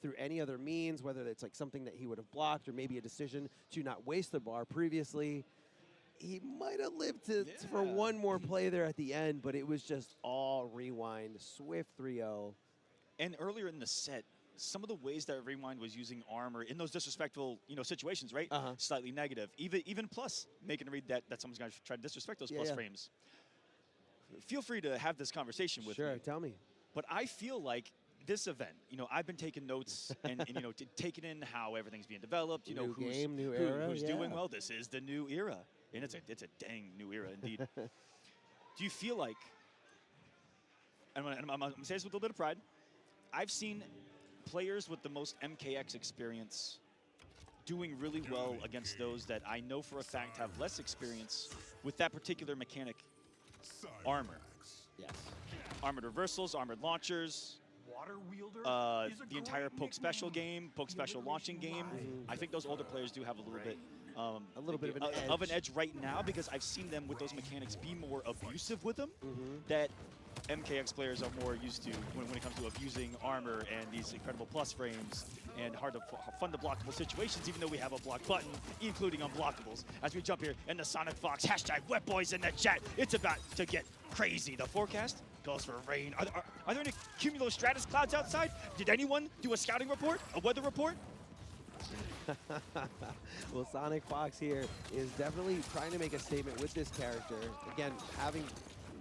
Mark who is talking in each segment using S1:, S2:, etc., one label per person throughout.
S1: through any other means, whether it's like something that he would have blocked or maybe a decision to not waste the bar previously. He might have lived for one more play there at the end, but it was just all rewind, swift 3-0.
S2: And earlier in the set, some of the ways that Rewind was using armor in those disrespectful, situations, right? Slightly negative. Even plus making a read that someone's going to try to disrespect those plus frames. Feel free to have this conversation with me.
S1: Sure, tell me.
S2: But I feel like this event, I've been taking notes and taking in how everything's being developed.
S1: New game, new era.
S2: Who's doing well? This is the new era, and it's a dang new era indeed. Do you feel like? And I'm going to say this with a little bit of pride. I've seen players with the most MKX experience doing really well against those that I know for a fact have less experience with that particular mechanic, armor.
S1: Yes.
S2: Armored reversals, armored launchers, the entire poke special game, poke special launching game. I think those older players do have a little bit of an edge right now, because I've seen them with those mechanics be more abusive with them that MKX players are more used to when it comes to abusing armor and these incredible plus frames and fun to blockable situations, even though we have a block button, including unblockables. As we jump here in the SonicFox, hashtag WetBoys in the chat. It's about to get crazy. The forecast calls for rain. Are there any cumulostratus clouds outside? Did anyone do a scouting report, a weather report?
S1: Well, SonicFox here is definitely trying to make a statement with this character. Again, having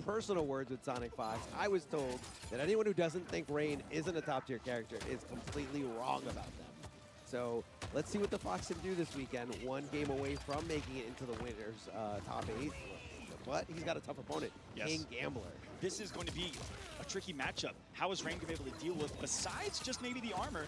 S1: personal words with SonicFox, I was told that anyone who doesn't think Rain isn't a top-tier character is completely wrong about them. So let's see what the Fox can do this weekend. One game away from making it into the winners' top 8. But he's got a tough opponent, KingGambler.
S2: This is going to be a tricky matchup. How is Rain going to be able to deal with, besides just maybe the armor,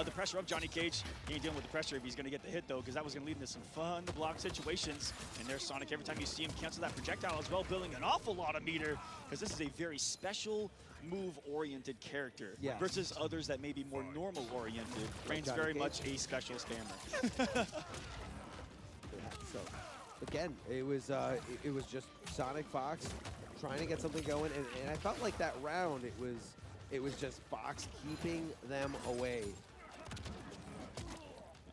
S2: the pressure of Johnny Cage? He ain't dealing with the pressure if he's going to get the hit, though, because that was going to lead into some fun to block situations. And there's Sonic. Every time you see him cancel that projectile as well, building an awful lot of meter, because this is a very special move-oriented character versus others that may be more normal-oriented. Rain's very much a special spammer.
S1: So again, it was just SonicFox trying to get something going, and I felt like that round it was just Fox keeping them away.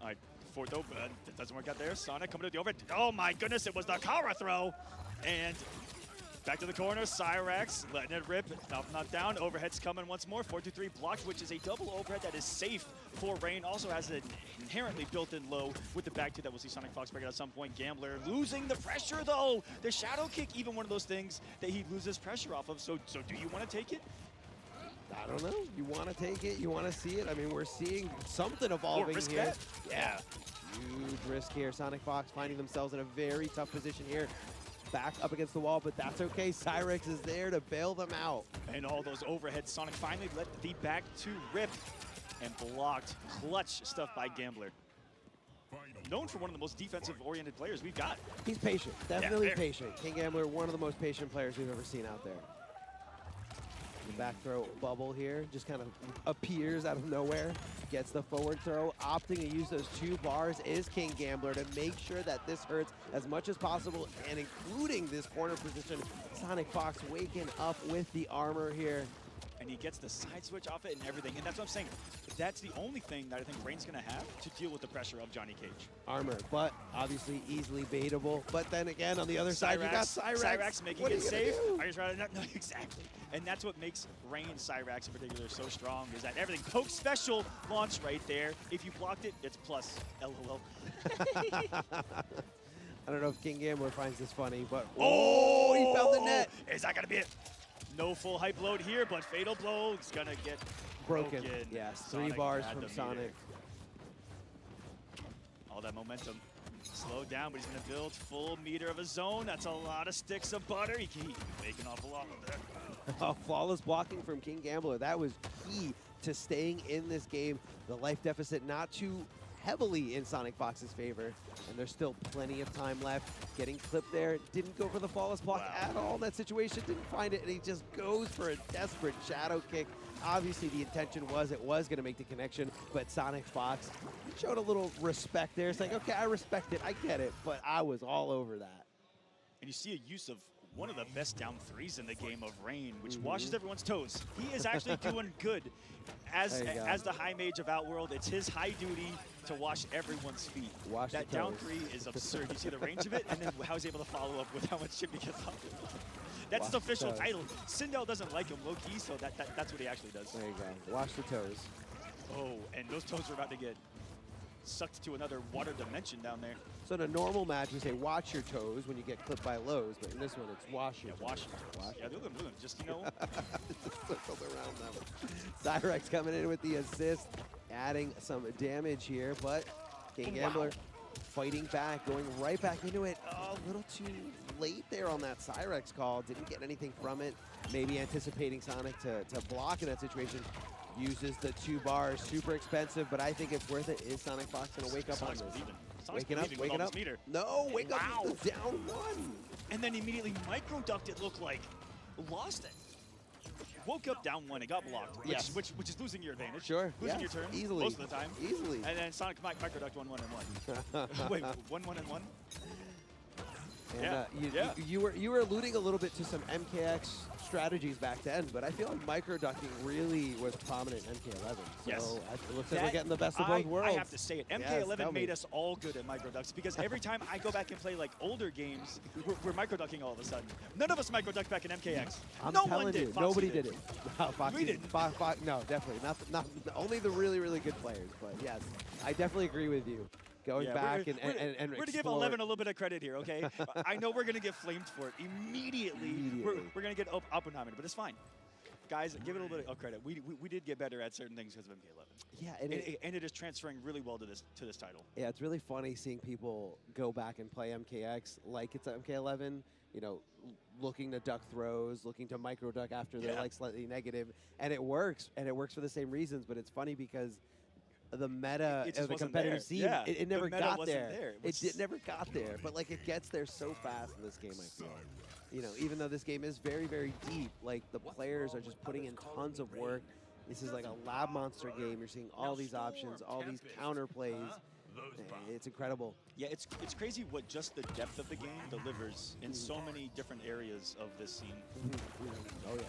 S2: All right, fourth open, it doesn't work out there. Sonic coming to the overhead. Oh my goodness, it was the Kara throw, and back to the corner. Cyrax letting it rip. Not down. Overhead's coming once more. 4-2-3 blocked, which is a double overhead that is safe for Rain. Also has an inherently built-in low with the back two that we'll see SonicFox break it at some point. Gambler losing the pressure, though. The shadow kick, even one of those things that he loses pressure off of. So do you want to take it?
S1: I don't know. You want to take it? You want to see it? I mean, we're seeing something evolving here. Yeah. Huge risk here. SonicFox finding themselves in a very tough position here. Back up against the wall, but that's okay. Cyrex is there to bail them out.
S2: And all those overheads, Sonic finally let the back two rip and blocked. Clutch stuff by Gambler. Known for one of the most defensive-oriented players we've got.
S1: He's patient, definitely patient. KingGambler, one of the most patient players we've ever seen out there. The back throw bubble here just kind of appears out of nowhere. Gets the forward throw. Opting to use those 2 bars is KingGambler to make sure that this hurts as much as possible, and including this corner position. SonicFox waking up with the armor here.
S2: And he gets the side switch off it and everything. And that's what I'm saying. That's the only thing that I think Rain's going to have to deal with the pressure of Johnny Cage.
S1: Armor, but obviously easily baitable. But then again, on the other side, you got Cyrax.
S2: Cyrax making it safe. Are you trying to? No, exactly. And that's what makes Rain Cyrax in particular so strong, is that everything. Poke special launch right there. If you blocked it, it's plus. LOL.
S1: I don't know if KingGambler finds this funny, but oh, he found the net.
S2: Is that going to be it? No full hype load here, but Fatal Blow is going to get broken.
S1: Yes, 3 bars from Sonic.
S2: All that momentum slowed down, but he's going to build full meter of his own. That's a lot of sticks of butter. He can make an awful lot of that.
S1: Flawless blocking from KingGambler. That was key to staying in this game. The life deficit not too heavily in SonicFox's favor, and there's still plenty of time left. Getting clipped there, didn't go for the flawless block at all in that situation, didn't find it, and he just goes for a desperate shadow kick. Obviously the intention was it was going to make the connection, but SonicFox showed a little respect there. It's like, okay, I respect it, I get it, but I was all over that.
S2: And you see a use of one of the best down threes in the game of Rain, which washes everyone's toes. He is actually doing good. As the high mage of Outworld, it's his high duty to wash everyone's feet. That down three is absurd. You see the range of it, and then how he's able to follow up with how much chip he gets off. That's his official title. Sindel doesn't like him low-key, so that's what he actually does.
S1: There you go. Wash the toes.
S2: Oh, and those toes are about to get sucked to another water dimension down there.
S1: So in a normal match, we say watch your toes when you get clipped by lows, but in this one, it's wash your toes.
S2: Wash your toes. Yeah, look at them, just, you know.
S1: Just circled around them. Cyrex coming in with the assist, adding some damage here, but KingGambler fighting back, going right back into it. Oh, a little too late there on that Cyrex call. Didn't get anything from it. Maybe anticipating Sonic to block in that situation. Uses the 2 bars, super expensive, but I think it's worth it. Is SonicFox gonna wake up on this? Waking up. No, wake up, down 1.
S2: And then immediately micro-ducked, it looked like. Lost it. Woke up down 1, it got blocked, which is losing your advantage.
S1: Sure,
S2: losing your turn,
S1: easily.
S2: Most of the time.
S1: Easily.
S2: And then Sonic micro-ducked 1, 1, and 1. Wait, 1, 1, and 1?
S1: And you were alluding a little bit to some MKX strategies back then, but I feel like micro-ducking really was prominent in MK11. So it looks like we're getting the best of both worlds.
S2: I have to say it. MK11 made us all good at micro-ducks because every time I go back and play like older games, we're micro-ducking all of a sudden. None of us micro-ducked back in MKX.
S1: I'm
S2: no
S1: telling
S2: one did.
S1: you, nobody did it. Wow,
S2: we didn't.
S1: No, definitely. Not only the really, really good players, but yes, I definitely agree with you. Going back and
S2: we're going to give 11 a little bit of credit here, okay? I know we're going to get flamed for it immediately. We're going to get Oppenheimer, but it's fine. Guys, give it a little bit of credit. We did get better at certain things because of MK11.
S1: Yeah,
S2: and it is transferring really well to this title.
S1: Yeah, it's really funny seeing people go back and play MKX like it's MK11. You know, looking to duck throws, looking to micro duck after they're like slightly negative, and it works for the same reasons. But it's funny because the meta of the competitive scene, it never got there. It never got there, but like it gets there so fast in this game, I feel. You know, even though this game is very, very deep, like the players are just putting in tons of work. This is like a lab monster game. You're seeing all these options, all these counter plays. It's incredible.
S2: Yeah, it's crazy what just the depth of the game delivers in so many different areas of this scene.
S1: Oh yeah.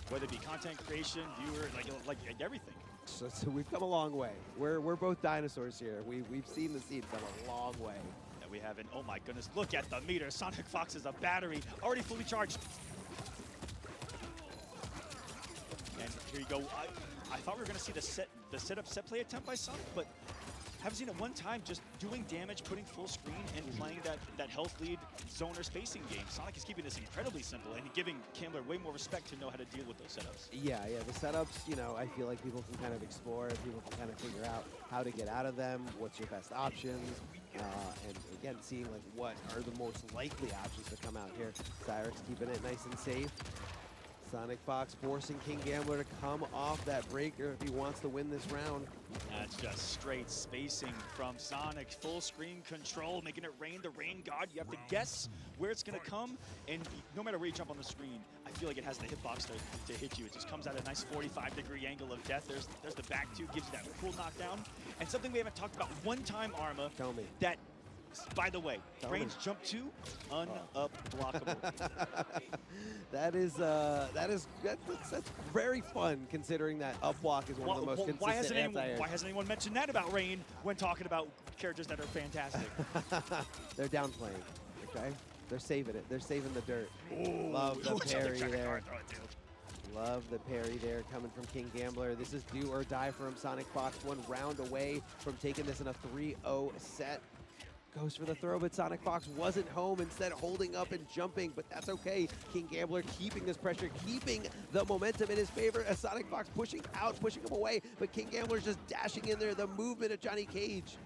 S2: Whether it be content creation, viewer, like everything.
S1: So we've come a long way. We're both dinosaurs here. We've seen the scene come a long way.
S2: And we haven't. Oh my goodness! Look at the meter. SonicFox is a battery, already fully charged. And here you go. I thought we were going to see the setup set play attempt by Sonic, but haven't seen it one time. Just doing damage, putting full screen, and playing that health lead zoner spacing game. Sonic is keeping this incredibly simple and giving KingGambler way more respect to know how to deal with those setups.
S1: Yeah, the setups, you know, I feel like people can kind of explore, people can kind of figure out how to get out of them, what's your best options, and again, seeing like what are the most likely options to come out here. Cyrex keeping it nice and safe. SonicFox forcing KingGambler to come off that breaker if he wants to win this round.
S2: That's just straight spacing from Sonic. Full screen control, making it rain. The rain god, you have to guess where it's going to come. And no matter where you jump on the screen, I feel like it has the hitbox to hit you. It just comes at a nice 45-degree angle of death. There's the back two, gives you that cool knockdown. And something we haven't talked about one time, Arma.
S1: Tell me.
S2: That, by the way, range jump 2, unblockable.
S1: That's very fun considering that up block is one of the most consistent anti-air.
S2: Why hasn't anyone mentioned that about Rain when talking about characters that are fantastic?
S1: They're downplaying, okay? They're saving it. They're saving the dirt.
S2: Ooh,
S1: love the parry there. Love the parry there coming from KingGambler. This is do or die for him. SonicFox 1 round away from taking this in a 3-0 set. Goes for the throw, but SonicFox wasn't home, instead holding up and jumping, but that's okay. KingGambler keeping this pressure, keeping the momentum in his favor as SonicFox pushing out, pushing him away, but KingGambler's just dashing in there, the movement of Johnny Cage.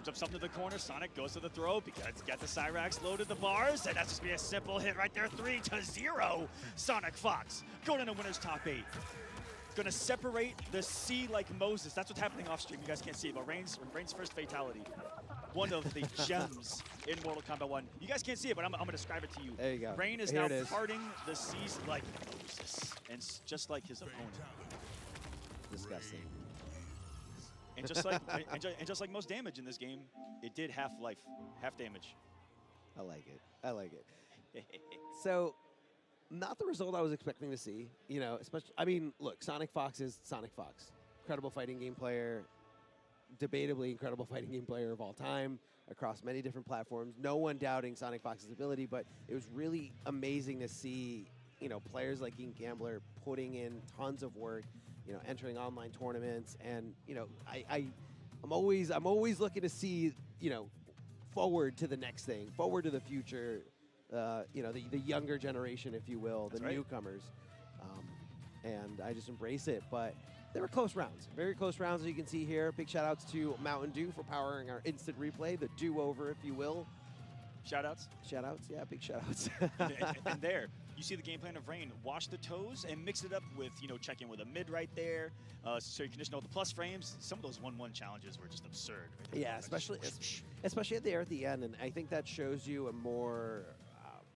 S2: Jumps up to the corner, Sonic goes to the throw because he's got the Cyrax loaded the bars, and that's just be a simple hit right there, 3-0. SonicFox going into winner's top 8. Gonna separate the sea like Moses. That's what's happening off stream. You guys can't see it, but Rain's first fatality. One of the gems in Mortal Kombat 1. You guys can't see it, but I'm gonna describe it to you.
S1: There you go.
S2: Rain is now parting the seas like Moses, and just like his opponent.
S1: Disgusting.
S2: And just like most damage in this game, it did half life, half damage.
S1: I like it. I like it. So, not the result I was expecting to see. You know, especially, I mean, look, SonicFox is SonicFox. Incredible fighting game player, debatably incredible fighting game player of all time across many different platforms. No one doubting SonicFox's ability, but it was really amazing to see, you know, players like KingGambler putting in tons of work, you know, entering online tournaments, and you know, I'm always looking to see, you know, forward to the next thing, forward to the future. You know, the younger generation, if you will, the newcomers, and I just embrace it. But they were close rounds, very close rounds, as you can see here. Big shout outs to Mountain Dew for powering our instant replay, the do-over, if you will.
S2: Shout outs?
S1: Shout outs, yeah, big shout outs.
S2: and there, you see the game plan of Rain. Wash the toes and mix it up with, you know, check in with a mid right there. So you condition all the plus frames. Some of those 1-1 challenges were just absurd. Right?
S1: Yeah, especially there at the end. And I think that shows you a more